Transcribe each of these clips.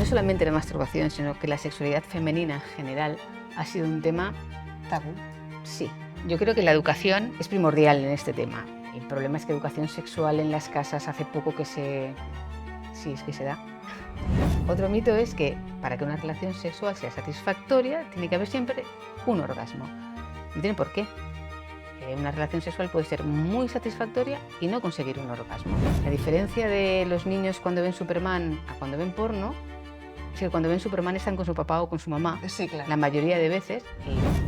solamente la masturbación, sino que la sexualidad femenina en general ha sido un tema tabú. Sí, yo creo que la educación es primordial en este tema. El problema es que educación sexual en las casas hace poco que se... Sí, es que se da. Otro mito es que para que una relación sexual sea satisfactoria tiene que haber siempre un orgasmo. No tiene por qué. Una relación sexual puede ser muy satisfactoria y no conseguir un orgasmo. La diferencia de los niños cuando ven Superman a cuando ven porno es que cuando ven Superman están con su papá o con su mamá. Sí, claro. La mayoría de veces.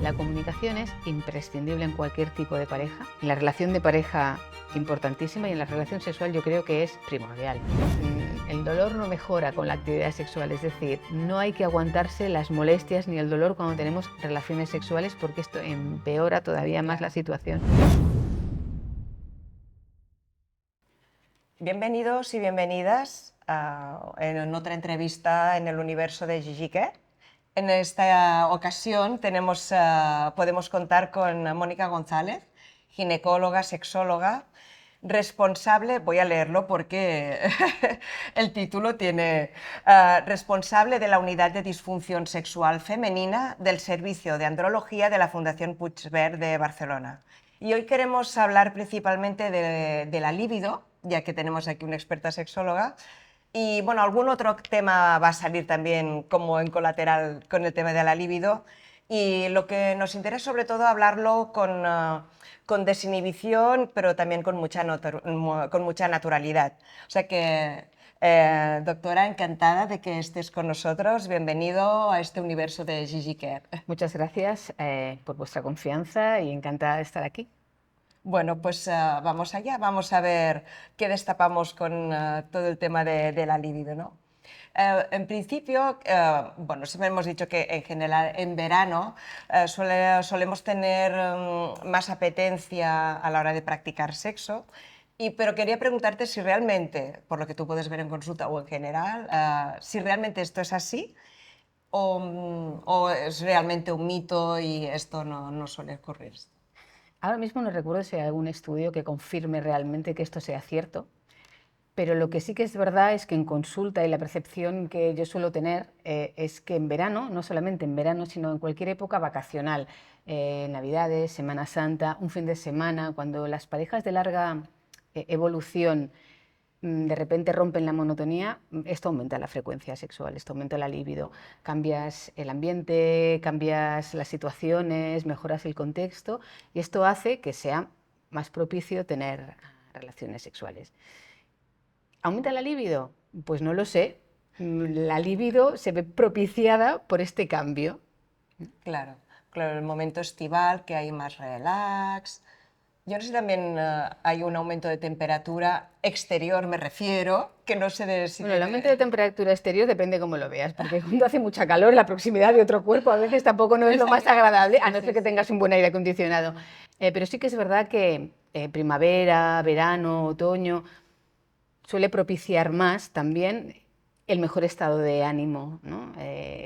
La comunicación es imprescindible en cualquier tipo de pareja. En la relación de pareja, importantísima, y en la relación sexual yo creo que es primordial. El dolor no mejora con la actividad sexual, es decir, no hay que aguantarse las molestias ni el dolor cuando tenemos relaciones sexuales porque esto empeora todavía más la situación. Bienvenidos y bienvenidas en otra entrevista en el universo de Gigi Quer. En esta ocasión podemos contar con Mónica González, ginecóloga, sexóloga, responsable, voy a leerlo porque el título tiene responsable de la Unidad de Disfunción Sexual Femenina del Servicio de Andrología de la Fundación Puigverd de Barcelona. Y hoy queremos hablar principalmente de la libido, ya que tenemos aquí una experta sexóloga. Y bueno, algún otro tema va a salir también como en colateral con el tema de la libido. Y lo que nos interesa sobre todo hablarlo con desinhibición, pero también con mucha naturalidad. O sea que, doctora, encantada de que estés con nosotros. Bienvenido a este universo de Gigi Quer. Muchas gracias por vuestra confianza y encantada de estar aquí. Bueno, pues vamos allá, vamos a ver qué destapamos con todo el tema de la libido, ¿no? En principio, bueno, siempre hemos dicho que en general en verano solemos tener más apetencia a la hora de practicar sexo, pero quería preguntarte si realmente, por lo que tú puedes ver en consulta o en general, si realmente esto es así o es realmente un mito y esto no suele ocurrir. Ahora mismo no recuerdo si hay algún estudio que confirme realmente que esto sea cierto, pero lo que sí que es verdad es que en consulta y la percepción que yo suelo tener es que en verano, no solamente en verano, sino en cualquier época vacacional, Navidades, Semana Santa, un fin de semana, cuando las parejas de larga evolución de repente rompen la monotonía, esto aumenta la frecuencia sexual, esto aumenta la libido. Cambias el ambiente, cambias las situaciones, mejoras el contexto y esto hace que sea más propicio tener relaciones sexuales. ¿Aumenta la libido? Pues no lo sé. La libido se ve propiciada por este cambio. Claro, claro, el momento estival, que hay más relax. Yo no sé si también hay un aumento de temperatura exterior, me refiero, que no sé de si Bueno, el tiene... aumento de temperatura exterior depende cómo lo veas, porque cuando hace mucha calor, la proximidad de otro cuerpo a veces tampoco no es lo más agradable, a no ser que tengas un buen aire acondicionado. Pero sí que es verdad que primavera, verano, otoño, suele propiciar más también el mejor estado de ánimo, ¿no?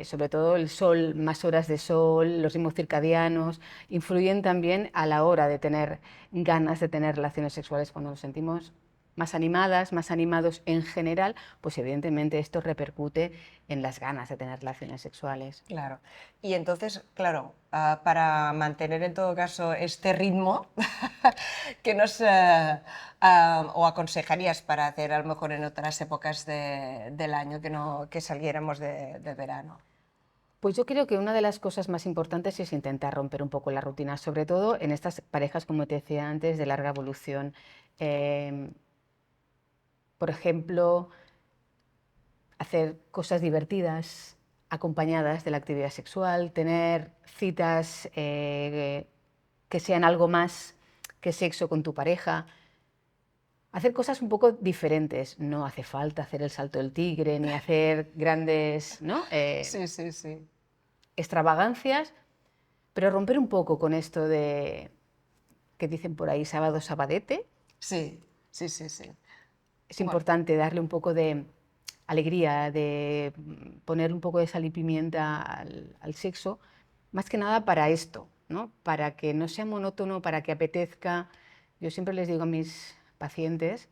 Sobre todo el sol, más horas de sol, los ritmos circadianos, influyen también a la hora de tener ganas de tener relaciones sexuales cuando nos sentimos más animadas, más animados en general, pues evidentemente esto repercute en las ganas de tener relaciones sexuales. Claro. Y entonces, claro, para mantener en todo caso este ritmo, ¿qué o aconsejarías para hacer a lo mejor en otras épocas del año que saliéramos de verano? Pues yo creo que una de las cosas más importantes es intentar romper un poco la rutina, sobre todo en estas parejas, como te decía antes, de larga evolución. Eh, por ejemplo, hacer cosas divertidas acompañadas de la actividad sexual, tener citas que sean algo más que sexo con tu pareja, hacer cosas un poco diferentes. No hace falta hacer el salto del tigre ni hacer grandes, ¿no? Sí, sí, sí. extravagancias, pero romper un poco con esto de que dicen por ahí sábado sabadete. Sí, sí, sí, sí. Es Bueno, importante darle un poco de alegría, de poner un poco de sal y pimienta al sexo, más que nada para esto, ¿no? Para que no sea monótono, para que apetezca. Yo siempre les digo a mis pacientes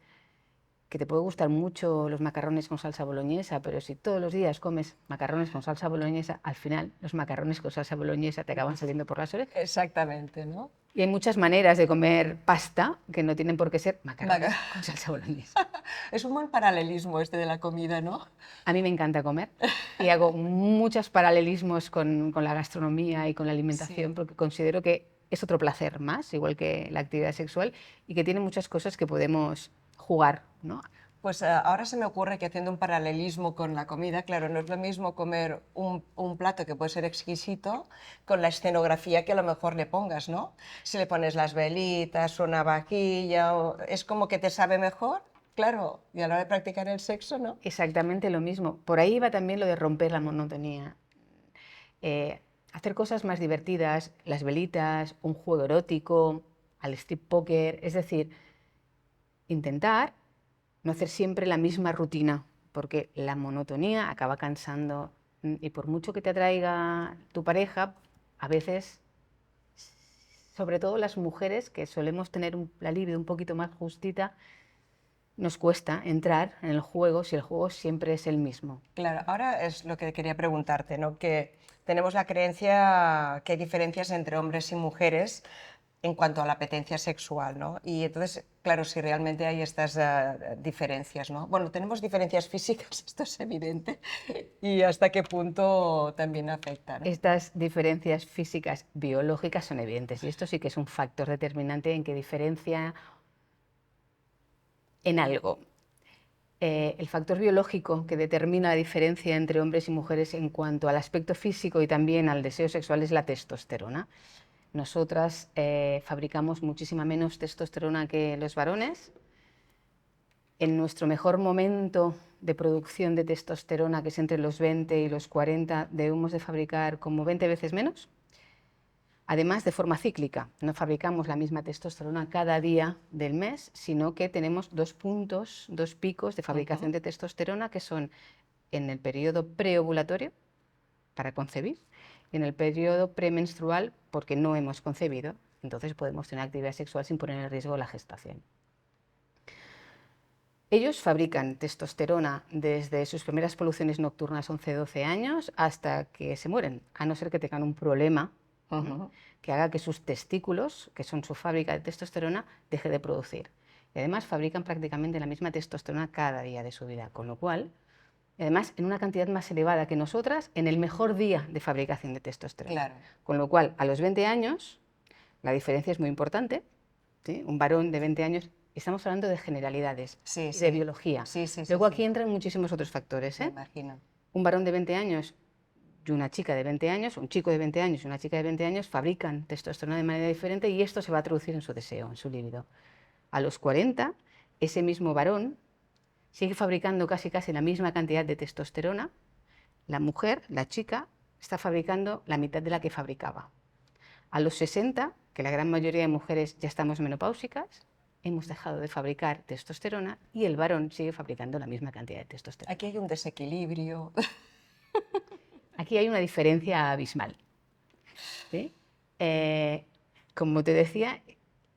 que te puede gustar mucho los macarrones con salsa boloñesa, pero si todos los días comes macarrones con salsa boloñesa, al final los macarrones con salsa boloñesa te acaban saliendo por las orejas. Exactamente, ¿no? Y hay muchas maneras de comer pasta que no tienen por qué ser macarrones Maca- con salsa boloñesa. Es un buen paralelismo este de la comida, ¿no? A mí me encanta comer y hago muchos paralelismos con la gastronomía y con la alimentación Sí. porque considero que es otro placer más, igual que la actividad sexual, y que tiene muchas cosas que podemos jugar, ¿no? Pues ahora se me ocurre que haciendo un paralelismo con la comida, claro, no es lo mismo comer un plato que puede ser exquisito con la escenografía que a lo mejor le pongas, ¿no? Si le pones las velitas, una vaquilla, es como que te sabe mejor, claro, y a la hora de practicar el sexo, ¿no? Exactamente lo mismo. Por ahí va también lo de romper la monotonía. Eh, hacer cosas más divertidas, las velitas, un juego erótico, al strip poker, es decir, intentar no hacer siempre la misma rutina, porque la monotonía acaba cansando y por mucho que te atraiga tu pareja, a veces, sobre todo las mujeres que solemos tener la libido un poquito más justita, nos cuesta entrar en el juego si el juego siempre es el mismo. Claro, ahora es lo que quería preguntarte, ¿no? Que tenemos la creencia que hay diferencias entre hombres y mujeres en cuanto a la apetencia sexual, ¿no? Y entonces, claro, si realmente hay estas diferencias, ¿no? Bueno, tenemos diferencias físicas, esto es evidente, y hasta qué punto también afecta, ¿no? Estas diferencias físicas biológicas son evidentes y esto sí que es un factor determinante en que diferencia en algo. El factor biológico que determina la diferencia entre hombres y mujeres en cuanto al aspecto físico y también al deseo sexual es la testosterona. Nosotras fabricamos muchísima menos testosterona que los varones. En nuestro mejor momento de producción de testosterona, que es entre los 20 y los 40, debemos de fabricar como 20 veces menos. Además, de forma cíclica, no fabricamos la misma testosterona cada día del mes, sino que tenemos dos puntos, dos picos de fabricación de testosterona que son en el periodo preovulatorio, para concebir, y en el periodo premenstrual, porque no hemos concebido, entonces podemos tener actividad sexual sin poner en riesgo la gestación. Ellos fabrican testosterona desde sus primeras poluciones nocturnas 11-12 años hasta que se mueren, a no ser que tengan un problema que haga que sus testículos, que son su fábrica de testosterona, deje de producir. Y además fabrican prácticamente la misma testosterona cada día de su vida, con lo cual, y además en una cantidad más elevada que nosotras, en el mejor día de fabricación de testosterona. Claro. Con lo cual, a los 20 años, la diferencia es muy importante, ¿sí? Un varón de 20 años, estamos hablando de generalidades Sí, y sí. de biología. Sí, sí, sí, Luego sí. aquí entran muchísimos otros factores, Me ¿eh? imagino. Un varón de 20 años y una chica de 20 años, un chico de 20 años y una chica de 20 años fabrican testosterona de manera diferente y esto se va a traducir en su deseo, en su líbido. A los 40, ese mismo varón sigue fabricando casi la misma cantidad de testosterona. La mujer, la chica, está fabricando la mitad de la que fabricaba. A los 60, que la gran mayoría de mujeres ya estamos menopáusicas, hemos dejado de fabricar testosterona y el varón sigue fabricando la misma cantidad de testosterona. Aquí hay un desequilibrio. Aquí hay una diferencia abismal, ¿sí? Como te decía,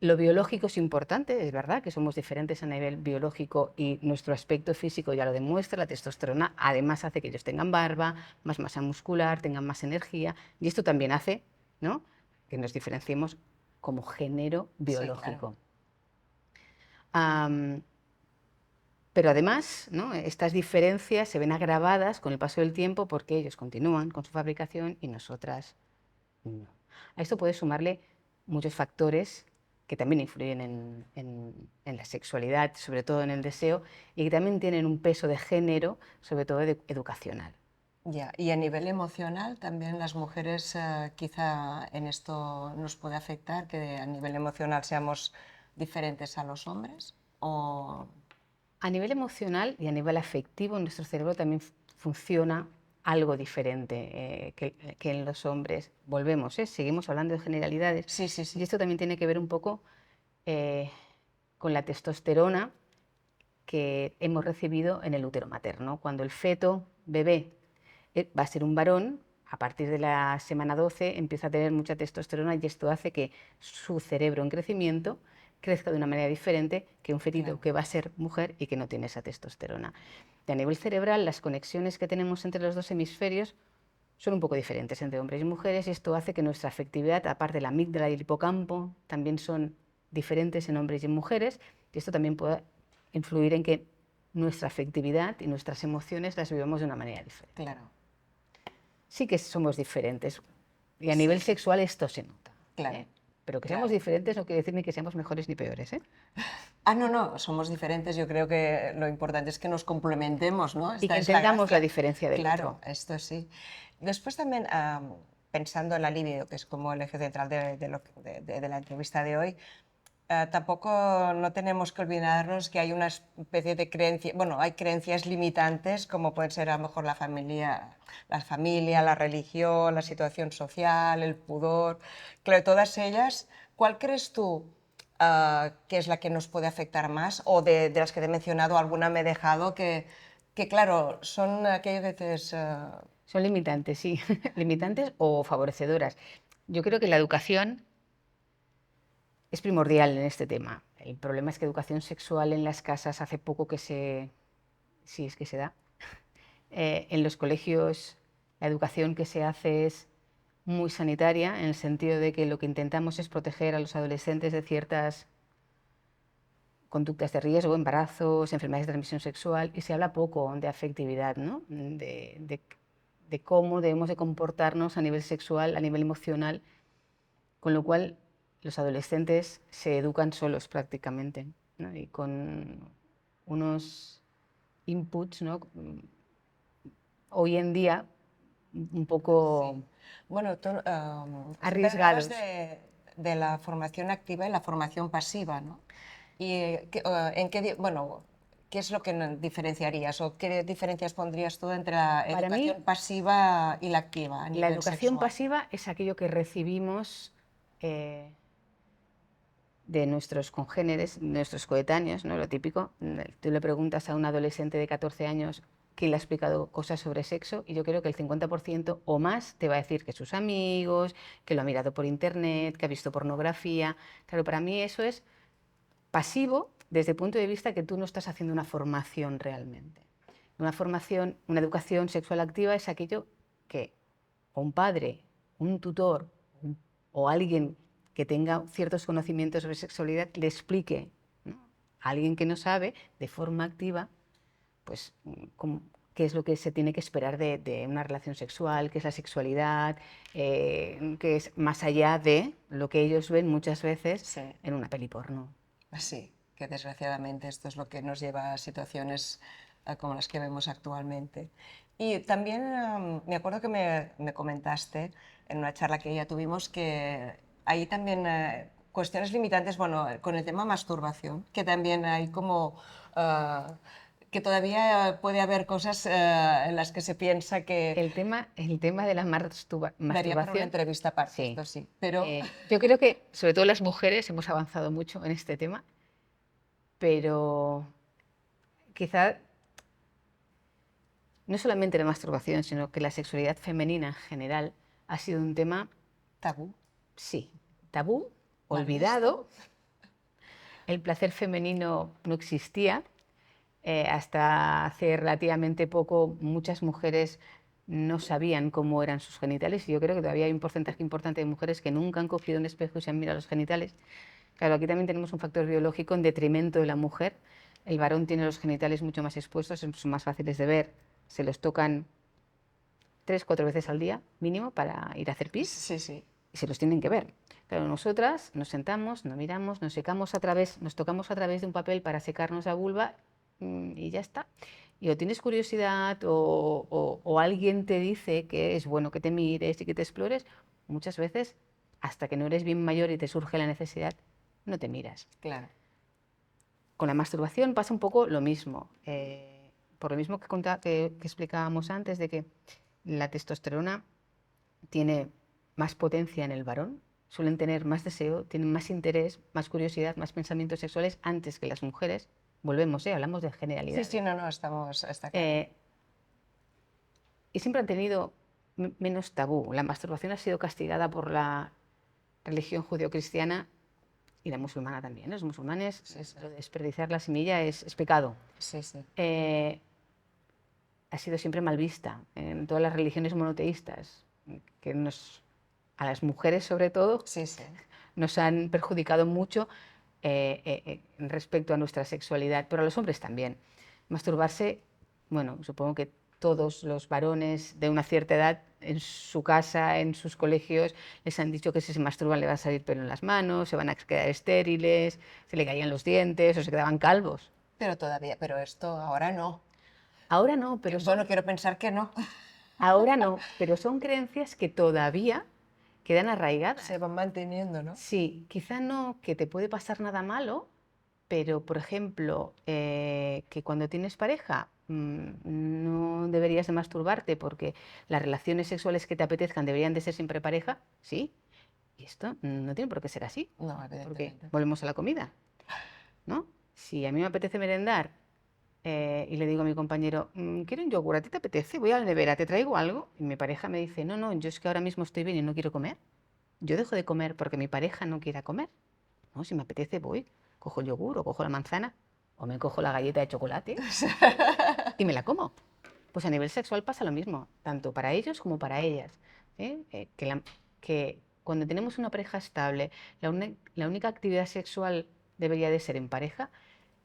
lo biológico es importante, es verdad que somos diferentes a nivel biológico y nuestro aspecto físico ya lo demuestra. La testosterona además hace que ellos tengan barba, más masa muscular, tengan más energía y esto también hace, ¿no?, que nos diferenciemos como género biológico. Sí, Pero además, ¿no?, estas diferencias se ven agravadas con el paso del tiempo porque ellos continúan con su fabricación y nosotras no. A esto puedes sumarle muchos factores que también influyen en la sexualidad, sobre todo en el deseo, y que también tienen un peso de género, sobre todo educacional. ya. Y a nivel emocional, también las mujeres quizá en esto nos puede afectar, que a nivel emocional seamos diferentes a los hombres. O... A nivel emocional y a nivel afectivo, nuestro cerebro también funciona algo diferente que en los hombres. Volvemos, seguimos hablando de generalidades. Sí, sí, sí. Y esto también tiene que ver un poco con la testosterona que hemos recibido en el útero materno. Cuando el feto, bebé, va a ser un varón, a partir de la semana 12 empieza a tener mucha testosterona y esto hace que su cerebro en crecimiento crezca de una manera diferente que un fetito Claro. que va a ser mujer y que no tiene esa testosterona. Y a nivel cerebral, las conexiones que tenemos entre los dos hemisferios son un poco diferentes entre hombres y mujeres, y esto hace que nuestra afectividad, aparte de la amígdala y el hipocampo, también son diferentes en hombres y en mujeres, y esto también puede influir en que nuestra afectividad y nuestras emociones las vivamos de una manera diferente. Claro. Sí que somos diferentes, y a Sí, nivel sí. sexual esto se nota. Claro. Pero que Claro. seamos diferentes no quiere decir ni que seamos mejores ni peores. No, no, somos diferentes. Yo creo que lo importante es que nos complementemos, ¿no? Y que Esta es la entendamos la gracia. diferencia del Claro, otro. esto sí. Después también, pensando en la libido, que es como el eje central de la entrevista de hoy, tampoco no tenemos que olvidarnos que hay una especie de creencia, bueno, hay creencias limitantes como pueden ser a lo mejor la familia, la religión, la situación social, el pudor. Claro, todas ellas, ¿cuál crees tú que es la que nos puede afectar más? O de las que te he mencionado, alguna me he dejado que claro, son aquellas veces... Son limitantes, sí, limitantes o favorecedoras. Yo creo que la educación es primordial en este tema. El problema es que educación sexual en las casas hace poco que sí es que se da. En los colegios la educación que se hace es muy sanitaria, en el sentido de que lo que intentamos es proteger a los adolescentes de ciertas conductas de riesgo, embarazos, enfermedades de transmisión sexual, y se habla poco de afectividad, ¿no? De cómo debemos de comportarnos a nivel sexual, a nivel emocional, con lo cual los adolescentes se educan solos prácticamente, ¿no? Y con unos inputs, ¿no? Hoy en día un poco Bueno, tú siempre hablabas arriesgados. de la formación activa y la formación pasiva, ¿no? Y bueno, ¿qué es lo que diferenciarías o qué diferencias pondrías tú entre la Para mí, educación pasiva y la activa a la nivel educación sexual? pasiva es aquello que recibimos de nuestros congéneres, nuestros coetáneos, ¿no? Lo típico. Tú le preguntas a un adolescente de 14 años que le ha explicado cosas sobre sexo, y yo creo que el 50% o más te va a decir que sus amigos, que lo ha mirado por internet, que ha visto pornografía. Claro, para mí eso es pasivo desde el punto de vista que tú no estás haciendo una formación realmente. Una formación, una educación sexual activa es aquello que un padre, un tutor o alguien que tenga ciertos conocimientos sobre sexualidad le explique, ¿no? A alguien que no sabe de forma activa, pues qué es lo que se tiene que esperar de una relación sexual, qué es la sexualidad, qué es más allá de lo que ellos ven muchas veces Sí. en una peli porno. Sí, que desgraciadamente esto es lo que nos lleva a situaciones como las que vemos actualmente. Y también me acuerdo que me comentaste en una charla que ya tuvimos que hay también cuestiones limitantes, bueno, con el tema masturbación, que también hay como que todavía puede haber cosas en las que se piensa que El tema de la daría para una masturbación, entrevista aparte, sí. esto sí, pero Yo creo que, sobre todo las mujeres, hemos avanzado mucho en este tema, pero quizá no solamente la masturbación, sino que la sexualidad femenina en general ha sido un tema, tabú, sí, tabú, mal olvidado. visto. El placer femenino no existía. Hasta hace relativamente poco muchas mujeres no sabían cómo eran sus genitales, y yo creo que todavía hay un porcentaje importante de mujeres que nunca han cogido un espejo y se han mirado los genitales. Claro, aquí también tenemos un factor biológico en detrimento de la mujer. El varón tiene los genitales mucho más expuestos, son más fáciles de ver, se los tocan 3, 4 veces al día mínimo para ir a hacer pis, Sí, sí. y se los tienen que ver. Claro, nosotras nos sentamos, nos miramos, nos tocamos a través de un papel para secarnos la vulva, y ya está. Y o tienes curiosidad o alguien te dice que es bueno que te mires y que te explores, muchas veces, hasta que no eres bien mayor y te surge la necesidad, no te miras. Claro. Con la masturbación pasa un poco lo mismo. Por lo mismo que explicábamos antes, de que la testosterona tiene más potencia en el varón, suelen tener más deseo, tienen más interés, más curiosidad, más pensamientos sexuales antes que las mujeres. Volvemos, hablamos de Sí, generalidades. sí, no, no, está claro. Y siempre han tenido menos tabú. La masturbación ha sido castigada por la religión judeocristiana y la musulmana también. Los musulmanes, Sí, sí. lo de desperdiciar la semilla es pecado. Sí, sí. Ha sido siempre mal vista en todas las religiones monoteístas, que a las mujeres sobre todo, Sí, sí. nos han perjudicado mucho respecto a nuestra sexualidad, pero a los hombres también. Masturbarse, bueno, supongo que todos los varones de una cierta edad en su casa, en sus colegios, les han dicho que si se masturban le va a salir pelo en las manos, se van a quedar estériles, se le caían los dientes o se quedaban calvos. Pero todavía, pero esto ahora no. Ahora no, pero Bueno, quiero pensar que no. ahora no, pero son creencias que todavía quedan arraigadas. Se van manteniendo, ¿no? Sí, quizá no que te puede pasar nada malo, pero por ejemplo, que cuando tienes pareja no deberías de masturbarte porque las relaciones sexuales que te apetezcan deberían de ser siempre pareja, sí, y esto no tiene por qué ser así, No, porque evidentemente. volvemos a la comida, ¿no? Si a mí me apetece merendar y le digo a mi compañero, quiero un yogur, ¿a ti te apetece? Voy a la nevera, ¿te traigo algo? Y mi pareja me dice, no, no, yo es que ahora mismo estoy bien y no quiero comer. Yo dejo de comer porque mi pareja no quiera comer. No, si me apetece voy, cojo el yogur o cojo la manzana o me cojo la galleta de chocolate y me la como. Pues a nivel sexual pasa lo mismo, tanto para ellos como para ellas. ¿Eh? Que cuando tenemos una pareja estable, la única actividad sexual debería de ser en pareja.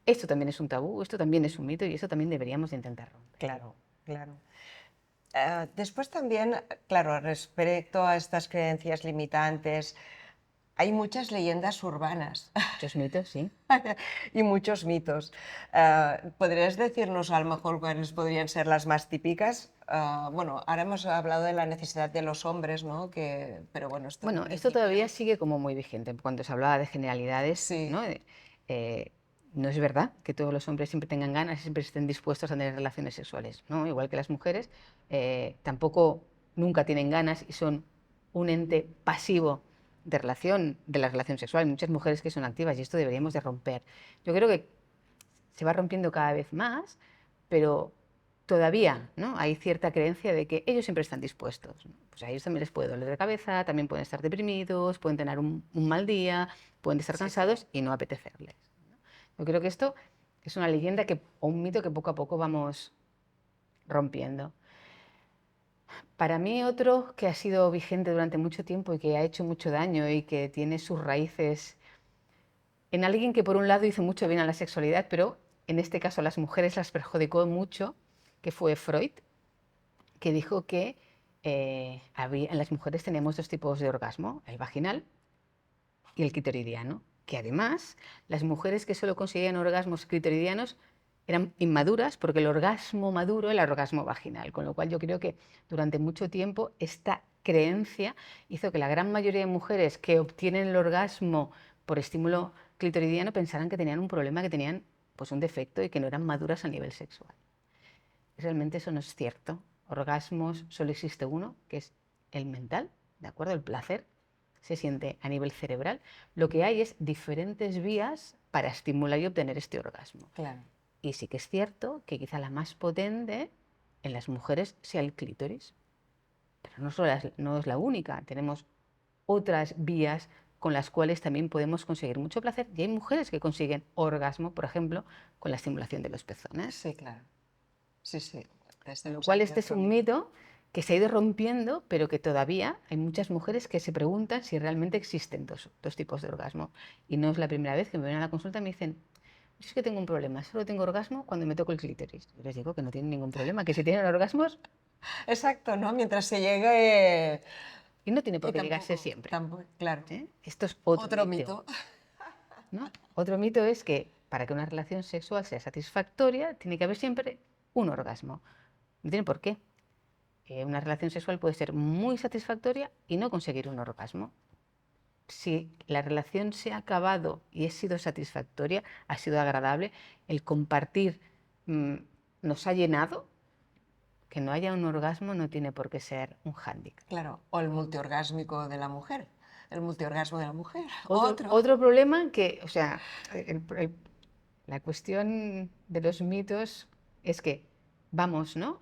Esto también es un tabú, esto también es un mito y eso también deberíamos de intentar romper. Claro, claro. Después también, claro, respecto a estas creencias limitantes, hay muchas leyendas urbanas Muchos mitos, sí. y muchos mitos. ¿Podrías decirnos a lo mejor cuáles podrían ser las más típicas? Bueno, ahora hemos hablado de la necesidad de los hombres, ¿no? Pero bueno, esto en Bueno, esto principio... todavía sigue como muy vigente. Cuando se hablaba de generalidades, Sí, ¿no? No es verdad que todos los hombres siempre tengan ganas y siempre estén dispuestos a tener relaciones sexuales, ¿no? Igual que las mujeres, tampoco nunca tienen ganas y son un ente pasivo de la relación sexual. Hay muchas mujeres que son activas y esto deberíamos de romper. Yo creo que se va rompiendo cada vez más, pero todavía, ¿no? Hay cierta creencia de que ellos siempre están dispuestos, ¿no? Pues a ellos también les puede doler la cabeza, también pueden estar deprimidos, pueden tener un mal día, pueden estar sí, cansados y no apetecerles, ¿no? Yo creo que esto es una leyenda o un mito que poco a poco vamos rompiendo. Para mí otro que ha sido vigente durante mucho tiempo y que ha hecho mucho daño y que tiene sus raíces en alguien que por un lado hizo mucho bien a la sexualidad, pero en este caso a las mujeres las perjudicó mucho, que fue Freud, que dijo que en las mujeres teníamos dos tipos de orgasmo, el vaginal y el clitoridiano, que además las mujeres que solo conseguían orgasmos clitoridianos eran inmaduras porque el orgasmo maduro era el orgasmo vaginal, con lo cual yo creo que durante mucho tiempo esta creencia hizo que la gran mayoría de mujeres que obtienen el orgasmo por estímulo clitoridiano pensaran que tenían un problema, que tenían pues un defecto y que no eran maduras a nivel sexual. Realmente eso no es cierto. Orgasmos solo existe uno, que es el mental, ¿de acuerdo? El placer se siente a nivel cerebral. Lo que hay es diferentes vías para estimular y obtener este orgasmo. claro. Y sí que es cierto que quizá la más potente en las mujeres sea el clítoris, pero no es la única. Tenemos otras vías con las cuales también podemos conseguir mucho placer y hay mujeres que consiguen orgasmo, por ejemplo, con la estimulación de los pezones. Sí, claro. Sí, sí. Con lo Estamos cual aquí este es otro un mito. mito que se ha ido rompiendo, pero que todavía hay muchas mujeres que se preguntan si realmente existen dos tipos de orgasmo. Y no es la primera vez que me ven a la consulta y me dicen, yo es que tengo un problema, solo tengo orgasmo cuando me toco el clítoris. Yo les digo que no tienen ningún problema, que si tienen orgasmos, Exacto, ¿no? Mientras se llegue... y no tiene por Y qué llegarse tampoco, siempre. tampoco, claro. ¿Eh? Esto es otro Otro mito, mito. ¿no? Otro mito es que para que una relación sexual sea satisfactoria, tiene que haber siempre un orgasmo. No tiene por qué. Una relación sexual puede ser muy satisfactoria y no conseguir un orgasmo. Si la relación se ha acabado y ha sido satisfactoria, ha sido agradable, el compartir nos ha llenado, que no haya un orgasmo no tiene por qué ser un hándicap. Claro, o el multiorgásmico de la mujer. El multiorgasmo de la mujer. Otro, Otro. otro problema que, o sea, la cuestión de los mitos es que vamos, ¿no?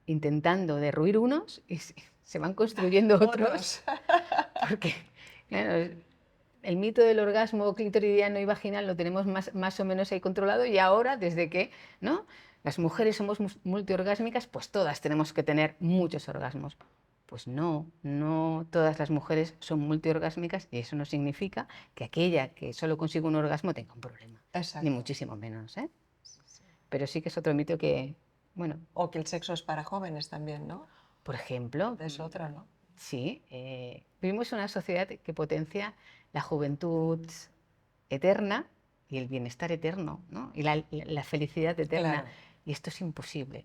Intentando derruir unos y se van construyendo otros, Otros. porque, claro, el mito del orgasmo clitoridiano y vaginal lo tenemos más o menos ahí controlado, y ahora, desde que, ¿no?, las mujeres somos multiorgásmicas, pues todas tenemos que tener muchos orgasmos. Pues no, no todas las mujeres son multiorgásmicas, y eso no significa que aquella que solo consigue un orgasmo tenga un problema, Exacto. ni muchísimo menos, ¿eh? Pero sí que es otro mito que, bueno, O que el sexo es para jóvenes también, ¿no? por ejemplo, Es otra, ¿no? sí, vivimos en una sociedad que potencia la juventud eterna y el bienestar eterno, ¿no?, y la felicidad eterna. Claro. Y esto es imposible.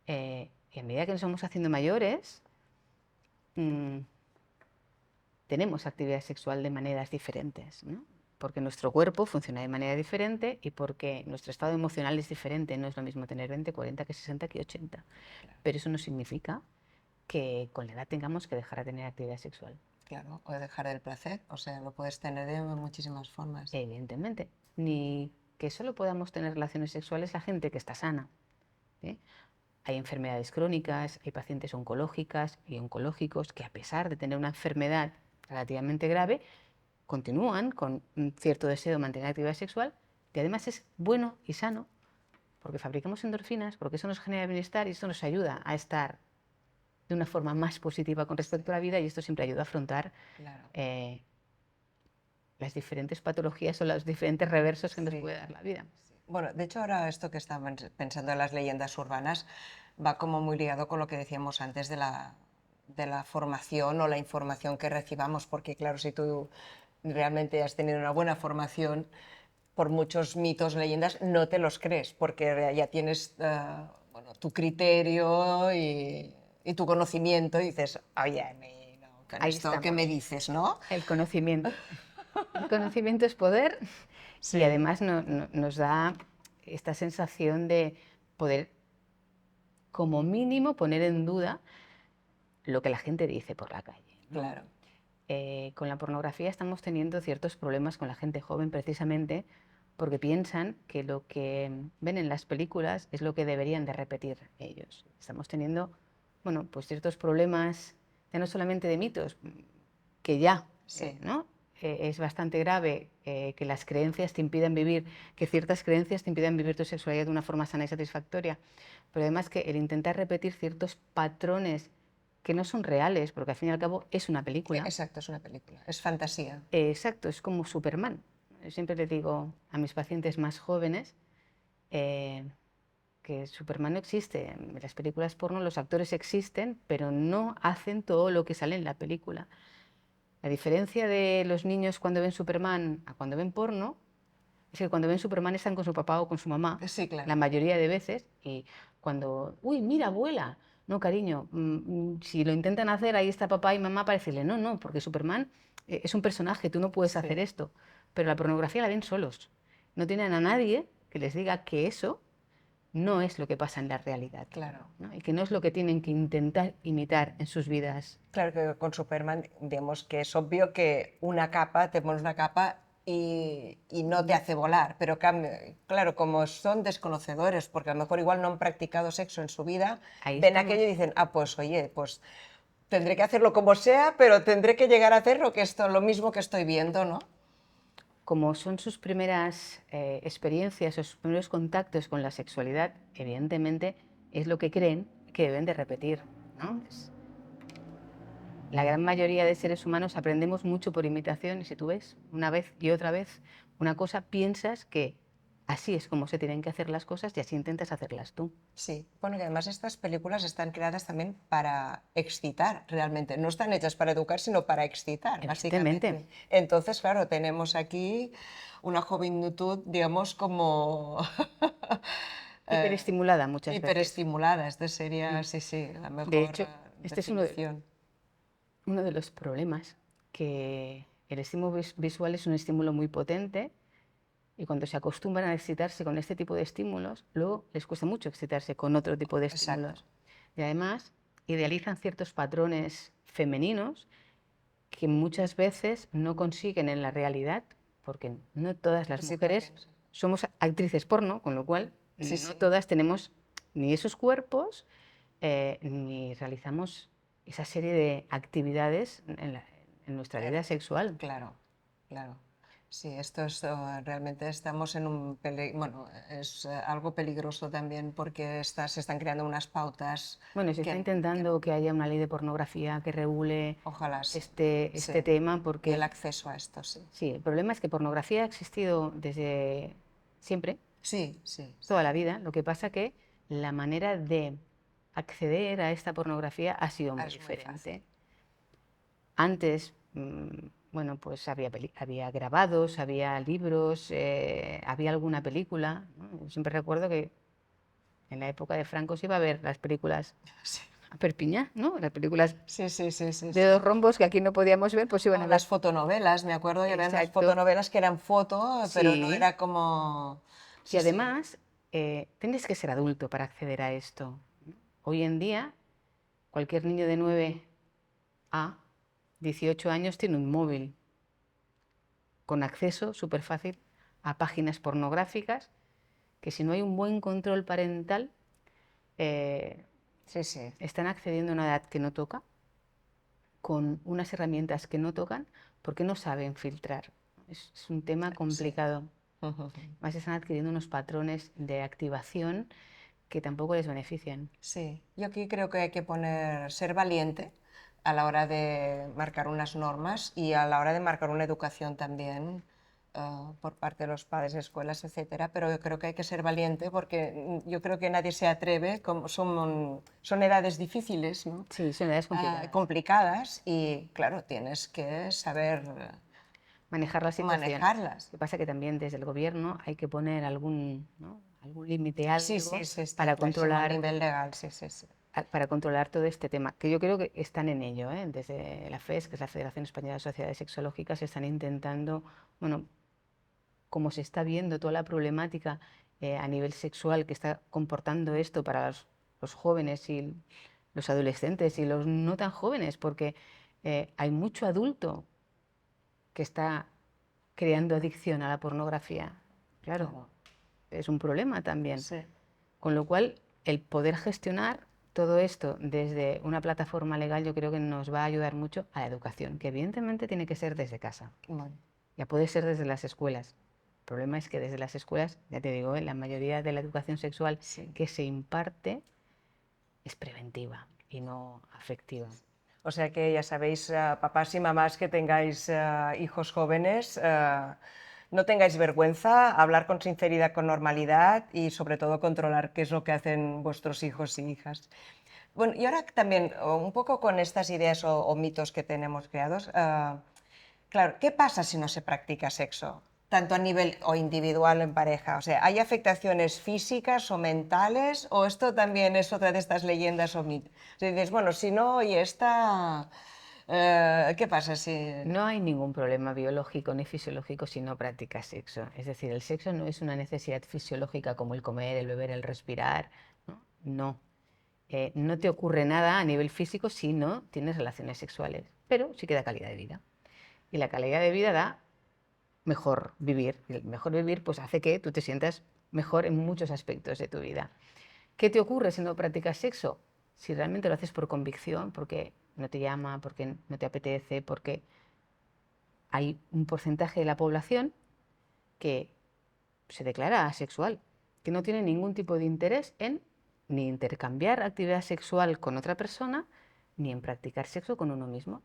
Y a medida que nos vamos haciendo mayores, mm, tenemos actividad sexual de maneras diferentes, ¿no? Porque nuestro cuerpo funciona de manera diferente y porque nuestro estado emocional es diferente. No es lo mismo tener 20, 40 que 60 que 80. Pero eso no significa que con la edad tengamos que dejar de tener actividad sexual. Claro, o dejar el placer, o sea, lo puedes tener de muchísimas formas. Evidentemente. Ni que solo podamos tener relaciones sexuales la gente que está sana, ¿eh? Hay enfermedades crónicas, hay pacientes oncológicas y oncológicos que, a pesar de tener una enfermedad relativamente grave, continúan con un cierto deseo de mantener actividad sexual, y además es bueno y sano porque fabricamos endorfinas, porque eso nos genera bienestar y esto nos ayuda a estar de una forma más positiva con respecto a la vida, y esto siempre ayuda a afrontar Claro. las diferentes patologías o los diferentes reversos que nos Sí. puede dar la vida. Bueno, de hecho ahora esto que estaba pensando en las leyendas urbanas va como muy ligado con lo que decíamos antes de la formación o la información que recibamos, porque claro, si tú realmente has tenido una buena formación, por muchos mitos, leyendas, no te los crees, porque ya tienes bueno, tu criterio y tu conocimiento y dices, oye, no, con Ahí esto que me estamos. dices, ¿no? El conocimiento. El conocimiento es poder, y Sí, además nos da esta sensación de poder, como mínimo, poner en duda lo que la gente dice por la calle, ¿no? claro. Con la pornografía estamos teniendo ciertos problemas con la gente joven, precisamente porque piensan que lo que ven en las películas es lo que deberían de repetir ellos. Estamos teniendo, bueno, pues ciertos problemas, ya no solamente de mitos, que ya, Sí. ¿no? Es bastante grave que las creencias te impidan vivir, que ciertas creencias te impidan vivir tu sexualidad de una forma sana y satisfactoria, pero además que el intentar repetir ciertos patrones que no son reales, porque al fin y al cabo es una película. Exacto, es una película, es fantasía. Exacto, es como Superman. Yo siempre le digo a mis pacientes más jóvenes que Superman no existe. En las películas porno los actores existen, pero no hacen todo lo que sale en la película. La diferencia de los niños cuando ven Superman a cuando ven porno es que cuando ven Superman están con su papá o con su mamá, Sí, claro. la mayoría de veces, y cuando, uy, mira, abuela, no, cariño, si lo intentan hacer, ahí está papá y mamá para decirle, no, no, porque Superman es un personaje, tú no puedes hacer Sí. esto. Pero la pornografía la ven solos. No tienen a nadie que les diga que eso no es lo que pasa en la realidad, Claro. ¿no? Y que no es lo que tienen que intentar imitar en sus vidas. Claro que con Superman, digamos que es obvio que una capa, te pones una capa y no te hace volar, pero claro, como son desconocedores, porque a lo mejor igual no han practicado sexo en su vida, Ahí ven estamos. aquello y dicen, ah, pues oye, pues tendré que hacerlo como sea, pero tendré que llegar a hacer lo mismo que estoy viendo, ¿no? Como son sus primeras experiencias o sus primeros contactos con la sexualidad, evidentemente es lo que creen que deben de repetir, ¿no? La gran mayoría de seres humanos aprendemos mucho por imitación, y si tú ves una vez y otra vez una cosa, piensas que así es como se tienen que hacer las cosas y así intentas hacerlas tú. Sí, bueno, y además estas películas están creadas también para excitar realmente, no están hechas para educar, sino para excitar, Evidentemente. básicamente. Entonces, claro, tenemos aquí una juventud, digamos, como Hiperestimulada muchas veces. hiperestimulada. Esta sería, sí, sí, la De mejor hecho, este es definición. uno de los problemas, que el estímulo visual es un estímulo muy potente, y cuando se acostumbran a excitarse con este tipo de estímulos, luego les cuesta mucho excitarse con otro tipo de Exacto. estímulos. Y además idealizan ciertos patrones femeninos que muchas veces no consiguen en la realidad, porque no todas las Sí, mujeres somos actrices porno, con lo cual Sí, no sí. todas tenemos ni esos cuerpos, ni realizamos esa serie de actividades en nuestra vida sexual. Claro. claro. Sí, esto es, realmente estamos en un bueno, es algo peligroso también porque se están creando unas pautas Bueno, se está intentando que haya una ley de pornografía que regule ojalá sí, este sí. tema, Y el porque acceso a esto, sí. sí, el problema es que pornografía ha existido desde siempre, Sí, sí, sí. toda la vida. Lo que pasa que la manera de acceder a esta pornografía ha sido muy Es muy fácil. diferente. Antes, bueno, pues había grabados, había libros, había alguna película, ¿no? Yo siempre recuerdo que en la época de Franco se iba a ver las películas Sí, a Perpiñá, ¿no? Las películas sí, sí, sí, sí, de sí. dos rombos que aquí no podíamos ver, pues iban O a ver. las fotonovelas, me acuerdo que eran las Exacto. fotonovelas que eran foto, pero no Sí. era como... Y Sí, sí, además, tienes que ser adulto para acceder a esto. Hoy en día, cualquier niño de 9 a 18 años tiene un móvil con acceso súper fácil a páginas pornográficas que si no hay un buen control parental, eh, sí, sí. están accediendo a una edad que no toca, con unas herramientas que no tocan, porque no saben filtrar. Es un tema Sí. complicado. Ujú. Más están adquiriendo unos patrones de activación que tampoco les benefician. Sí, yo aquí creo que hay que ser valiente a la hora de marcar unas normas y a la hora de marcar una educación también por parte de los padres, escuelas, etcétera. Pero yo creo que hay que ser valiente porque yo creo que nadie se atreve, como son edades difíciles, ¿no? Sí, son edades complicadas. Complicadas y claro, tienes que saber Manejar la situación. manejarlas. Lo que pasa es que también desde el gobierno hay que poner algún, ¿no?, algún límite, Sí, sí, algo sí, está clarísimo a nivel legal, sí, sí, sí. para controlar todo este tema, que yo creo que están en ello, ¿eh? Desde la FES, que es la Federación Española de Sociedades Sexológicas, están intentando, bueno, como se está viendo toda la problemática a nivel sexual que está comportando esto para los jóvenes y los adolescentes y los no tan jóvenes, porque hay mucho adulto que está creando adicción a la pornografía. Claro, Claro, es un problema también. sí. Con lo cual, el poder gestionar todo esto desde una plataforma legal yo creo que nos va a ayudar mucho a la educación, que evidentemente tiene que ser desde casa. Bueno, Ya puede ser desde las escuelas. El problema es que desde las escuelas, ya te digo, la mayoría de la educación sexual sí. que se imparte es preventiva y no afectiva. O sea que ya sabéis, papás y mamás que tengáis hijos jóvenes, no tengáis vergüenza, hablar con sinceridad, con normalidad y sobre todo controlar qué es lo que hacen vuestros hijos y hijas. Bueno, y ahora también, un poco con estas ideas o mitos que tenemos creados, claro, ¿qué pasa si no se practica sexo? Tanto a nivel o individual o en pareja. O sea, ¿hay afectaciones físicas o mentales? ¿O esto también es otra de estas leyendas o mitos? O sea, dices, bueno, si no, y esta, ¿qué pasa si...? No hay ningún problema biológico ni fisiológico si no practicas sexo. Es decir, el sexo no es una necesidad fisiológica como el comer, el beber, el respirar. No, no. No te ocurre nada a nivel físico si no tienes relaciones sexuales, pero sí que da calidad de vida. Y la calidad de vida da mejor vivir. Y el mejor vivir pues hace que tú te sientas mejor en muchos aspectos de tu vida. ¿Qué te ocurre si no practicas sexo? Si realmente lo haces por convicción, porque no te llama, porque no te apetece, porque hay un porcentaje de la población que se declara asexual, que no tiene ningún tipo de interés en ni intercambiar actividad sexual con otra persona, ni en practicar sexo con uno mismo.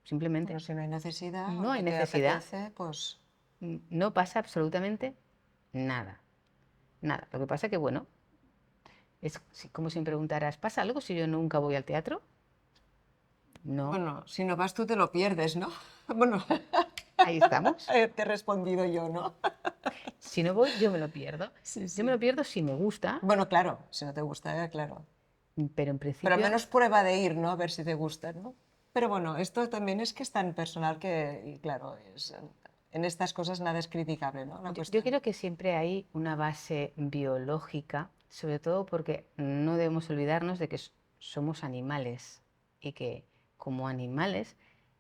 Simplemente Bueno, si no hay necesidad o no hay no te necesidad, apetece, pues... no pasa absolutamente nada. Nada. Lo que pasa que, bueno, es como si me preguntaras, ¿pasa algo si yo nunca voy al teatro? No. Bueno, si no vas tú te lo pierdes, ¿no? Bueno, Ahí estamos. te he respondido yo, ¿no? Si no voy, yo me lo pierdo. Sí, Yo me sí. lo pierdo si me gusta, Bueno, claro, si no te gusta, claro. pero en Pero al principio menos prueba de ir, ¿no? A ver si te gusta, ¿no? Pero bueno, esto también es que es tan personal que, y claro, en estas cosas nada es criticable, ¿no? La yo cuestión. creo que siempre hay una base biológica, sobre todo porque no debemos olvidarnos de que somos animales y que como animales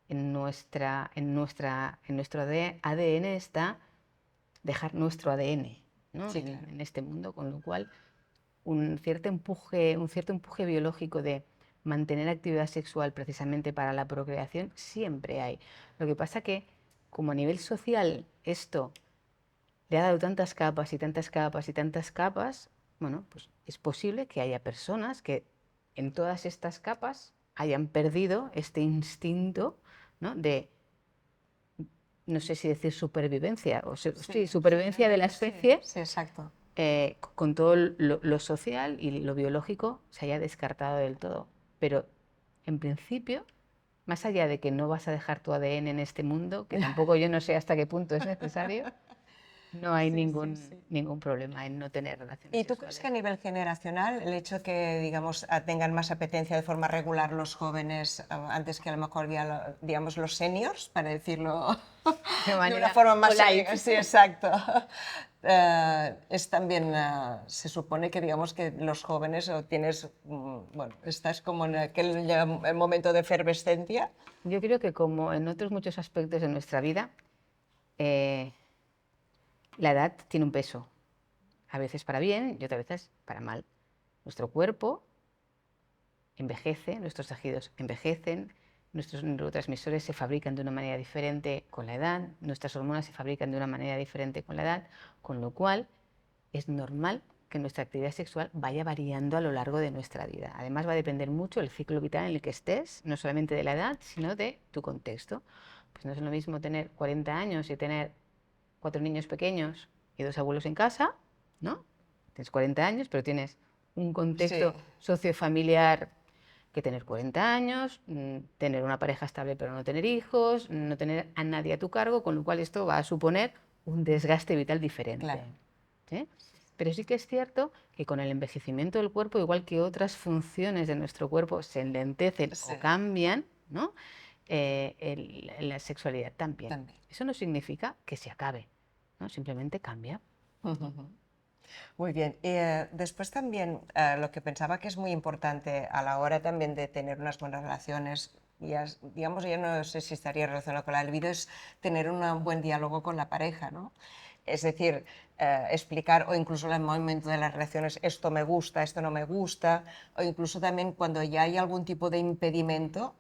en nuestro ADN está dejar nuestro ADN, ¿no?, Sí, claro. en este mundo, con lo cual un cierto empuje biológico de mantener actividad sexual precisamente para la procreación siempre hay. Lo que pasa que como a nivel social esto le ha dado tantas capas y tantas capas y tantas capas, bueno, pues es posible que haya personas que en todas estas capas hayan perdido este instinto, ¿no? De, no sé si decir supervivencia, sí, supervivencia de la especie, sí, exacto. con todo lo social y lo biológico se haya descartado del todo. Pero en principio, más allá de que no vas a dejar tu ADN en este mundo, que tampoco yo no sé hasta qué punto es necesario, no hay ningún problema en no tener relaciones ¿Y tú crees sexuales. que a nivel generacional el hecho que, digamos, tengan más apetencia de forma regular los jóvenes antes que a lo mejor ya, digamos, los seniors, para decirlo de una forma más polite. sí, exacto, es también, se supone que, digamos, que los jóvenes o tienes, bueno, estás como en aquel el momento de efervescencia? Yo creo que como en otros muchos aspectos de nuestra vida, eh, la edad tiene un peso, a veces para bien y otras veces para mal. Nuestro cuerpo envejece, nuestros tejidos envejecen, nuestros neurotransmisores se fabrican de una manera diferente con la edad, nuestras hormonas se fabrican de una manera diferente con la edad, con lo cual es normal que nuestra actividad sexual vaya variando a lo largo de nuestra vida. Además va a depender mucho del ciclo vital en el que estés, no solamente de la edad, sino de tu contexto. Pues no es lo mismo tener 40 años y tener 4 niños pequeños y 2 abuelos en casa, ¿no? Tienes 40 años, pero tienes un contexto Sí. sociofamiliar que tener 40 años, tener una pareja estable pero no tener hijos, no tener a nadie a tu cargo, con lo cual esto va a suponer un desgaste vital diferente. Claro. ¿Sí? Pero sí que es cierto que con el envejecimiento del cuerpo, igual que otras funciones de nuestro cuerpo se enlentecen Sí. o cambian, ¿no? La sexualidad también. También. Eso no significa que se acabe, ¿no? Simplemente cambia. Muy bien. Y, después también lo que pensaba que es muy importante a la hora también de tener unas buenas relaciones, ya, digamos, ya no sé si estaría relacionado con la libido, es tener un buen diálogo con la pareja, ¿no? Es decir, explicar, o incluso en el momento de las relaciones, esto me gusta, esto no me gusta, o incluso también cuando ya hay algún tipo de impedimento,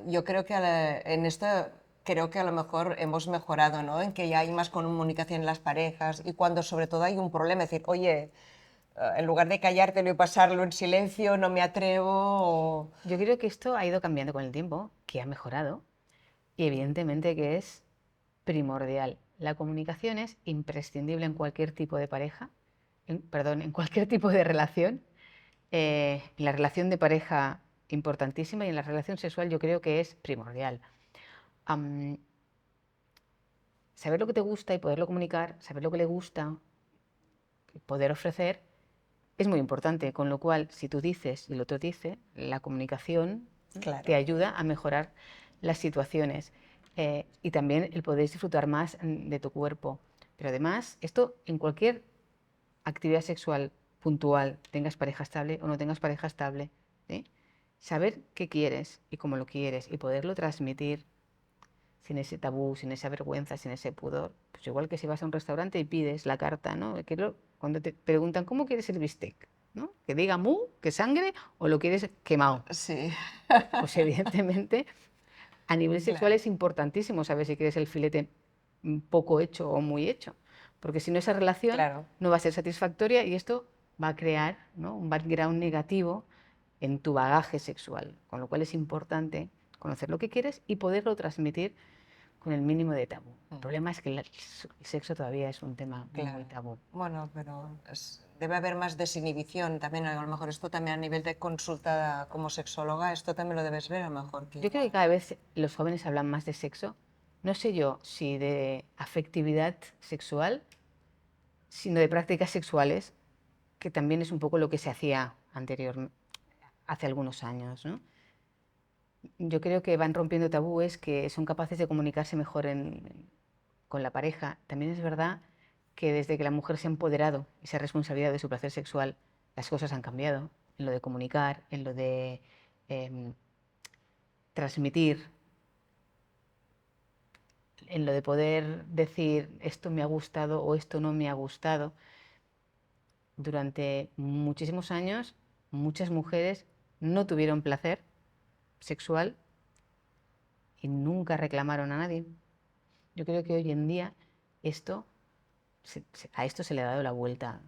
yo creo que en esto creo que a lo mejor hemos mejorado, ¿no? En que ya hay más comunicación en las parejas y cuando sobre todo hay un problema, es decir, oye, en lugar de callártelo y pasarlo en silencio, no me atrevo. Yo creo que esto ha ido cambiando con el tiempo, que ha mejorado y evidentemente que es primordial. La comunicación es imprescindible en cualquier tipo de pareja, perdón, en cualquier tipo de relación. En la relación de pareja importantísima y en la relación sexual yo creo que es primordial. Am, Saber lo que te gusta y poderlo comunicar, saber lo que le gusta, poder ofrecer, es muy importante. Con lo cual, si tú dices y el otro dice, la comunicación Claro. te ayuda a mejorar las situaciones y también el poder disfrutar más de tu cuerpo. Pero además, esto en cualquier actividad sexual puntual, tengas pareja estable o no tengas pareja estable, ¿sí? Saber qué quieres y cómo lo quieres y poderlo transmitir sin ese tabú, sin esa vergüenza, sin ese pudor. Pues igual que si vas a un restaurante y pides la carta, ¿no? Cuando te preguntan, ¿cómo quieres el bistec? ¿No? Que diga mu, que sangre, o lo quieres quemado. Sí. Pues evidentemente a nivel sexual Claro. es importantísimo saber si quieres el filete poco hecho o muy hecho, porque si no esa relación Claro. no va a ser satisfactoria y esto va a crear, ¿no?, un background negativo en tu bagaje sexual, con lo cual es importante conocer lo que quieres y poderlo transmitir con el mínimo de tabú. El problema es que el sexo todavía es un tema Claro. muy tabú. Bueno, pero debe haber más desinhibición también. A lo mejor esto también a nivel de consulta como sexóloga, esto también lo debes ver a lo mejor. Yo creo que cada vez los jóvenes hablan más de sexo, no sé yo si de afectividad sexual, sino de prácticas sexuales, que también es un poco lo que se hacía hace algunos años, ¿no? Yo creo que van rompiendo tabúes, que son capaces de comunicarse mejor con la pareja. También es verdad que desde que la mujer se ha empoderado y se ha responsabilidad de su placer sexual, las cosas han cambiado en lo de comunicar, en lo de em, transmitir, en lo de poder decir esto me ha gustado o esto no me ha gustado. Durante muchísimos años, muchas mujeres no tuvieron placer sexual y nunca reclamaron a nadie. Yo creo que hoy en día esto, a esto se le ha dado la vuelta,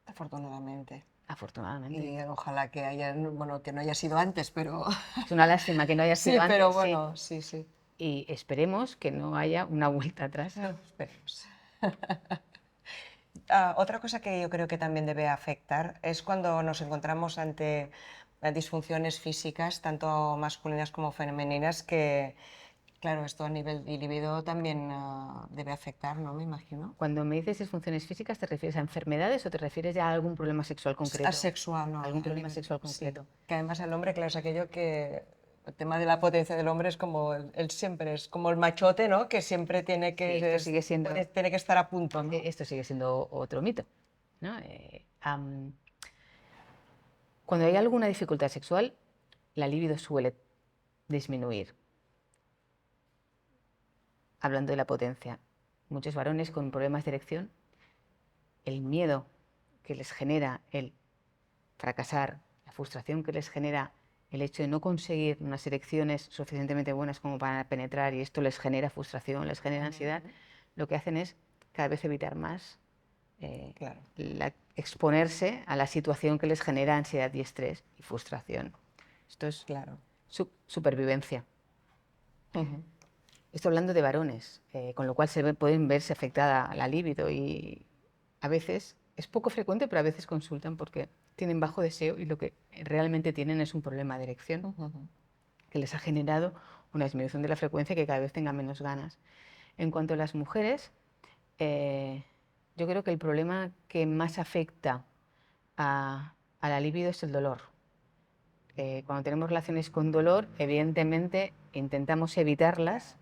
Afortunadamente. afortunadamente. Y ojalá que haya, bueno, que no haya sido antes, pero Es una lástima que no haya sí, sido pero antes, sí. bueno, sí, sí. Y esperemos que no haya una vuelta atrás. Esperemos. Otra cosa que yo creo que también debe afectar es cuando nos encontramos ante disfunciones físicas, tanto masculinas como femeninas, que, claro, esto a nivel de libido también debe afectar, ¿no? Me imagino. Cuando me dices disfunciones físicas, ¿te refieres a enfermedades o te refieres ya a algún problema sexual concreto? Asexual, ¿no? ¿Algún A problema nivel, sexual sí. concreto? Que además el hombre, claro, es aquello que... El tema de la potencia del hombre es como él siempre es como el machote, ¿no? Que siempre tiene Sí, que, esto sigue siendo, tiene que estar a punto, ¿no? esto sigue siendo otro mito, ¿no? Cuando hay alguna dificultad sexual, la libido suele disminuir. Hablando de la potencia, muchos varones con problemas de erección, el miedo que les genera el fracasar, la frustración que les genera el hecho de no conseguir unas erecciones suficientemente buenas como para penetrar y esto les genera frustración, les genera ansiedad, lo que hacen es cada vez evitar más Claro. exponerse a la situación que les genera ansiedad y estrés y frustración. Esto es Claro. supervivencia. Estoy hablando de varones, con lo cual pueden verse afectada la libido y a veces, es poco frecuente, pero a veces consultan porque tienen bajo deseo y lo que realmente tienen es un problema de erección que les ha generado una disminución de la frecuencia y que cada vez tengan menos ganas. En cuanto a las mujeres, yo creo que el problema que más afecta a la libido es el dolor. Cuando tenemos relaciones con dolor, evidentemente intentamos evitarlas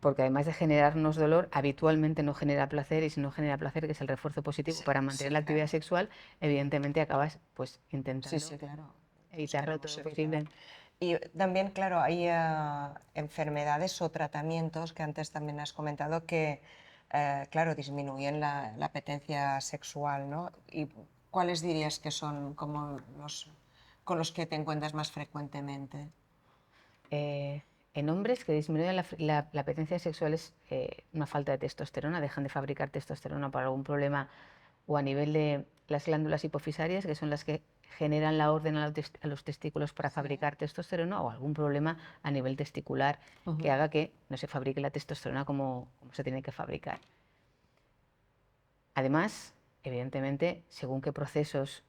porque además de generarnos dolor, habitualmente no genera placer y si no genera placer, que es el refuerzo positivo Sí, para mantener sí, la actividad claro. sexual, evidentemente acabas pues Sí, intentando sí, claro. evitarlo Queremos todo lo evitar. posible. Y también, claro, hay enfermedades o tratamientos que antes también has comentado que, claro, disminuyen la apetencia sexual, ¿no? ¿Y cuáles dirías que son como los con los que te encuentras más frecuentemente? Eh, en hombres que disminuyen la apetencia sexual es una falta de testosterona, dejan de fabricar testosterona por algún problema o a nivel de las glándulas hipofisarias, que son las que generan la orden a los testículos para fabricar testosterona, o algún problema a nivel testicular que haga que no se fabrique la testosterona como se tiene que fabricar. Además, evidentemente, según qué procesos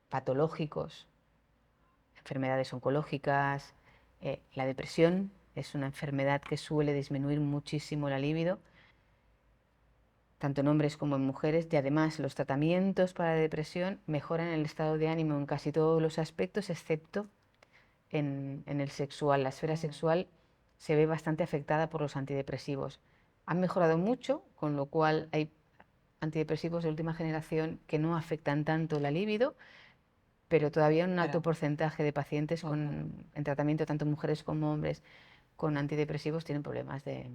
patológicos, enfermedades oncológicas, la depresión es una enfermedad que suele disminuir muchísimo la libido, tanto en hombres como en mujeres, y además los tratamientos para la depresión mejoran el estado de ánimo en casi todos los aspectos, excepto en el sexual. La esfera sexual se ve bastante afectada por los antidepresivos. Han mejorado mucho, con lo cual hay antidepresivos de última generación que no afectan tanto la libido, pero todavía un alto porcentaje de pacientes en tratamiento, tanto mujeres como hombres, con antidepresivos tienen problemas de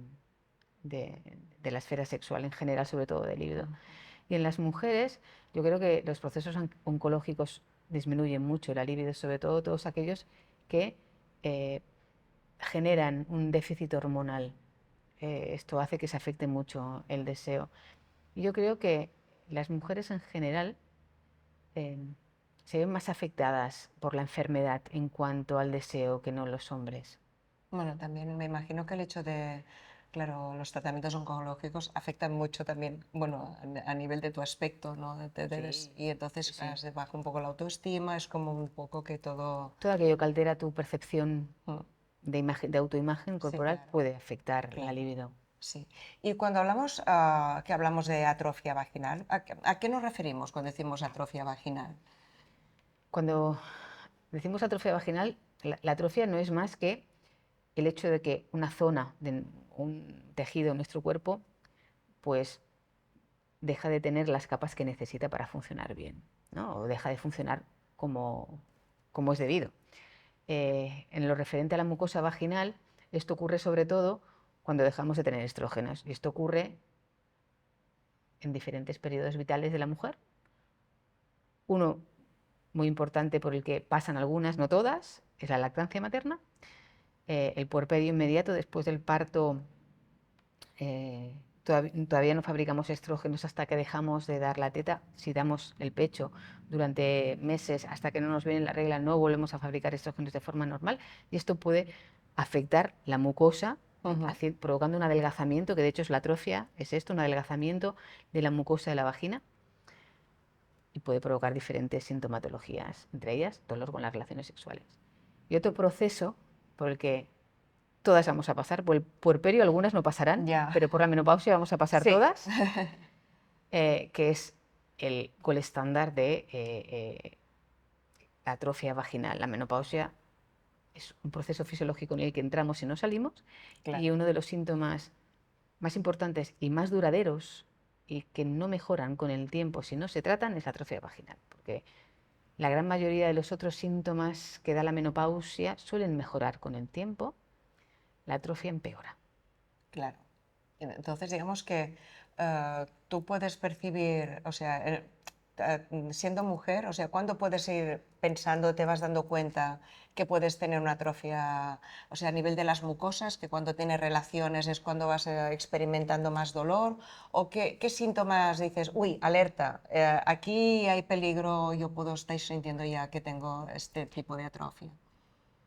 la esfera sexual en general, sobre todo de libido. Y en las mujeres, yo creo que los procesos oncológicos disminuyen mucho la libido, sobre todo todos aquellos que eh, generan un déficit hormonal. Esto hace que se afecte mucho el deseo. Y yo creo que las mujeres en general eh, se ven más afectadas por la enfermedad en cuanto al deseo que no los hombres. Bueno, también me imagino que el hecho de, claro, los tratamientos oncológicos afectan mucho también, bueno, a nivel de tu aspecto, ¿no? Y entonces sí. se baja un poco la autoestima, es como un poco que todo... Todo aquello que altera tu percepción Mm, de autoimagen sí, corporal claro, puede afectar la claro, libido. sí. Y cuando hablamos, que hablamos de atrofia vaginal, a qué nos referimos cuando decimos atrofia vaginal? Cuando decimos atrofia vaginal, la atrofia no es más que el hecho de que una zona de un tejido en nuestro cuerpo pues deja de tener las capas que necesita para funcionar bien, ¿no? O deja de funcionar como es debido. En lo referente a la mucosa vaginal, esto ocurre sobre todo cuando dejamos de tener estrógenos. Y esto ocurre en diferentes periodos vitales de la mujer. Uno muy importante por el que pasan algunas, no todas, es la lactancia materna. el puerperio inmediato después del parto. Todavía no fabricamos estrógenos hasta que dejamos de dar la teta. Si damos el pecho durante meses hasta que no nos viene la regla, no volvemos a fabricar estrógenos de forma normal y esto puede afectar la mucosa, provocando un adelgazamiento, que de hecho es la atrofia, es esto, un adelgazamiento de la mucosa de la vagina y puede provocar diferentes sintomatologías, entre ellas dolor con las relaciones sexuales. Y otro proceso por el que todas vamos a pasar, por el puerperio algunas no pasarán, pero por la menopausia vamos a pasar todas, que es el gol estándar de atrofia vaginal. La menopausia es un proceso fisiológico en el que entramos y no salimos, y uno de los síntomas más importantes y más duraderos y que no mejoran con el tiempo si no se tratan es la atrofia vaginal, porque la gran mayoría de los otros síntomas que da la menopausia suelen mejorar con el tiempo, la atrofia empeora. Claro. Entonces, digamos que tú puedes percibir, o sea, siendo mujer, o sea, ¿cuándo puedes ir pensando, te vas dando cuenta que puedes tener una atrofia, o sea, a nivel de las mucosas, que cuando tienes relaciones es cuando vas experimentando más dolor? ¿O qué síntomas dices, uy, alerta, aquí hay peligro, yo puedo estar sintiendo ya que tengo este tipo de atrofia?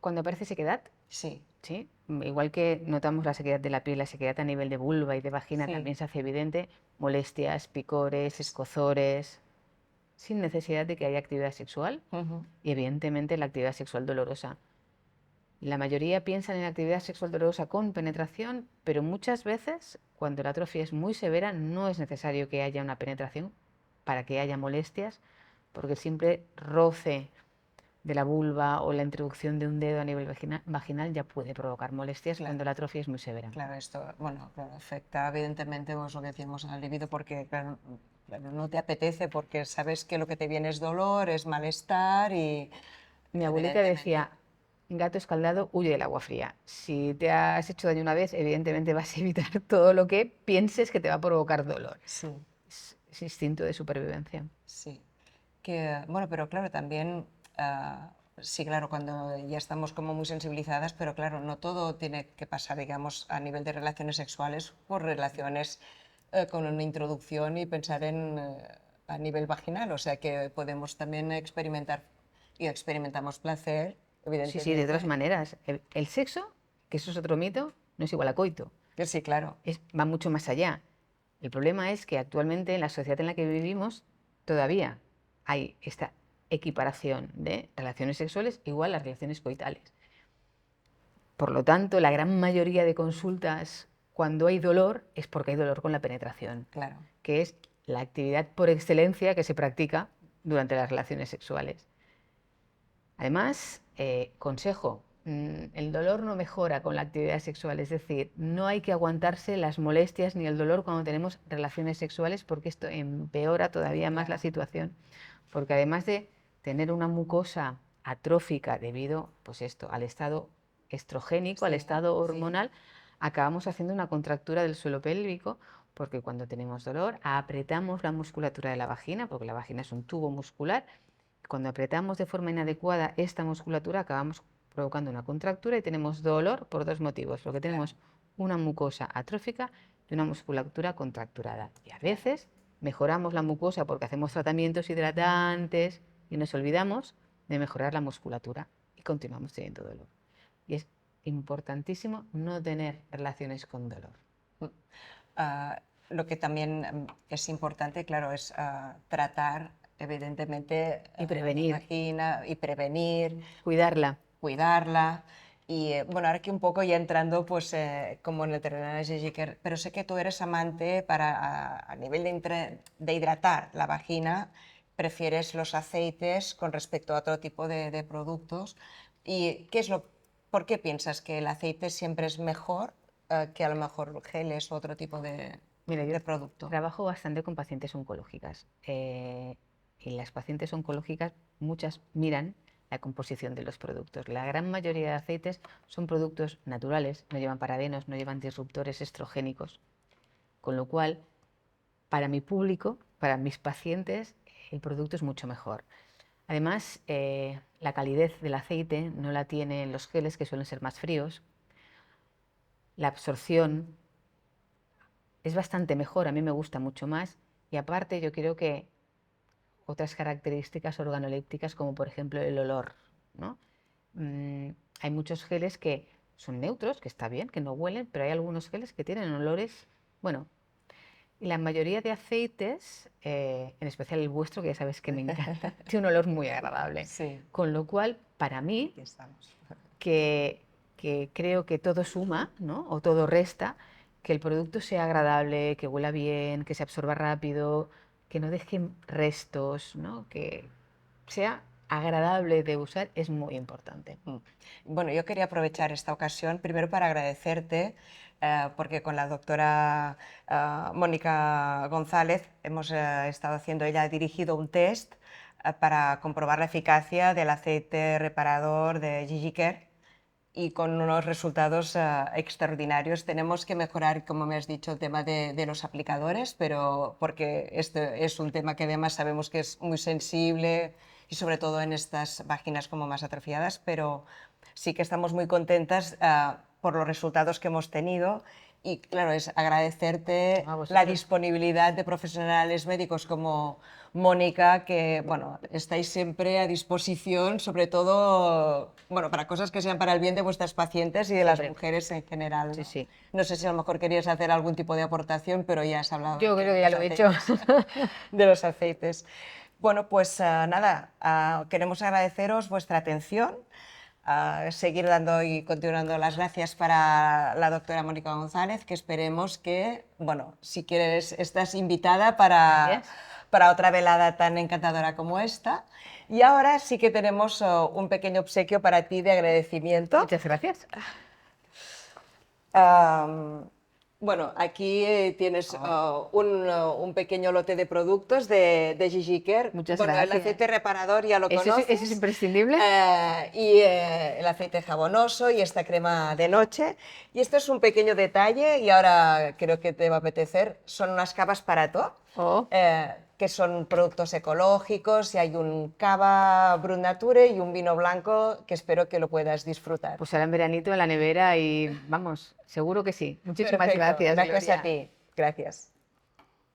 Cuando aparece sequedad, Sí. ¿sí? Igual que notamos la sequedad de la piel, la sequedad a nivel de vulva y de vagina Sí. también se hace evidente, molestias, picores, escozores, sin necesidad de que haya actividad sexual y evidentemente la actividad sexual dolorosa. La mayoría piensan en actividad sexual dolorosa con penetración, pero muchas veces cuando la atrofia es muy severa no es necesario que haya una penetración para que haya molestias, porque el simple roce de la vulva o la introducción de un dedo a nivel vaginal ya puede provocar molestias cuando la atrofia es muy severa. Claro, esto, bueno, claro, afecta evidentemente pues, lo que decíamos al libido porque, claro, no te apetece porque sabes que lo que te viene es dolor, es malestar y... Mi abuelita decía, gato escaldado huye del agua fría. Si te has hecho daño una vez, evidentemente vas a evitar todo lo que pienses que te va a provocar dolor. Sí. Es instinto de supervivencia. Sí. Que, bueno, pero claro, también, sí, claro, cuando ya estamos como muy sensibilizadas, pero claro, no todo tiene que pasar, digamos, a nivel de relaciones sexuales por relaciones con una introducción y pensar en a nivel vaginal, o sea que podemos también experimentar y experimentamos placer, Sí, sí, de evidentemente. otras maneras. El sexo, que eso es otro mito, no es igual a coito. Sí, claro. Va mucho más allá. El problema es que actualmente en la sociedad en la que vivimos todavía hay esta equiparación de relaciones sexuales igual a relaciones coitales. Por lo tanto, la gran mayoría de consultas cuando hay dolor es porque hay dolor con la penetración, Claro. que es la actividad por excelencia que se practica durante las relaciones sexuales. Además, consejo, el dolor no mejora con la actividad sexual, es decir, no hay que aguantarse las molestias ni el dolor cuando tenemos relaciones sexuales porque esto empeora todavía más la situación, porque además de tener una mucosa atrófica debido, pues esto, al estado estrogénico, al estado hormonal, acabamos haciendo una contractura del suelo pélvico porque cuando tenemos dolor apretamos la musculatura de la vagina, porque la vagina es un tubo muscular. Cuando apretamos de forma inadecuada esta musculatura, acabamos provocando una contractura y tenemos dolor por dos motivos, porque tenemos una mucosa atrófica y una musculatura contracturada. Y a veces mejoramos la mucosa porque hacemos tratamientos hidratantes y nos olvidamos de mejorar la musculatura y continuamos teniendo dolor. Y es importantísimo no tener relaciones con dolor. Lo que también es importante, claro, es tratar, evidentemente, Y prevenir. la vagina y prevenir. Cuidarla. Cuidarla. Y bueno, ahora aquí un poco ya entrando pues como en el terreno de Gigi, pero sé que tú eres amante para a nivel de hidratar la vagina, prefieres los aceites con respecto a otro tipo de productos. ¿Y qué es por qué piensas que el aceite siempre es mejor que a lo mejor geles o otro tipo Mira, yo de producto? trabajo bastante con pacientes oncológicas y las pacientes oncológicas muchas miran la composición de los productos. La gran mayoría de aceites son productos naturales, no llevan parabenos, no llevan disruptores estrogénicos, con lo cual para mi público, para mis pacientes, el producto es mucho mejor. Además, la calidez del aceite no la tienen los geles, que suelen ser más fríos. La absorción es bastante mejor, a mí me gusta mucho más. Y aparte, yo creo que otras características organolépticas, como por ejemplo el olor, ¿no? Hay muchos geles que son neutros, que está bien, que no huelen, pero hay algunos geles que tienen olores, bueno, y la mayoría de aceites, en especial el vuestro, que ya sabes que me encanta, tiene un olor muy agradable. Sí, Con lo cual, para mí, aquí estamos. que creo que todo suma, ¿no? O todo resta, que el producto sea agradable, que huela bien, que se absorba rápido, que no deje restos, ¿no? Que sea agradable de usar es muy importante. Bueno, yo quería aprovechar esta ocasión primero para agradecerte, porque con la doctora Mónica González hemos estado haciendo, ella ha dirigido un test para comprobar la eficacia del aceite reparador de Gigi Care y con unos resultados extraordinarios. Tenemos que mejorar, como me has dicho, el tema de los aplicadores, pero porque este es un tema que además sabemos que es muy sensible y sobre todo en estas vaginas como más atrofiadas, pero sí que estamos muy contentas por los resultados que hemos tenido. Y claro, es agradecerte A la vosotros. disponibilidad de profesionales médicos como Mónica, que bueno, estáis siempre a disposición, sobre todo bueno, para cosas que sean para el bien de vuestras pacientes y de las Siempre. mujeres en general, Sí, ¿no? sí. No sé si a lo mejor querías hacer algún tipo de aportación, pero ya has hablado Yo creo que ya los lo he hecho. aceites, de los aceites. Bueno, pues nada, queremos agradeceros vuestra atención. Seguir dando y continuando las gracias para la doctora Mónica González, que esperemos que, bueno, si quieres, estás invitada Gracias. para otra velada tan encantadora como esta. Y ahora sí que tenemos un pequeño obsequio para ti de agradecimiento. Muchas gracias. Bueno, aquí tienes un pequeño lote de productos de Gigi Care. Muchas Bueno, el gracias. aceite reparador ya lo conoces. Eso es imprescindible. Y el aceite jabonoso y esta crema de noche. Y esto es un pequeño detalle y ahora creo que te va a apetecer. Son unas cavas para todo. Oh. Que son productos ecológicos y hay un cava Brut Nature y un vino blanco que espero que lo puedas disfrutar. Pues ahora en veranito en la nevera y vamos, seguro que sí. Muchísimas Perfecto, gracias, gracias Gloria. a ti, gracias.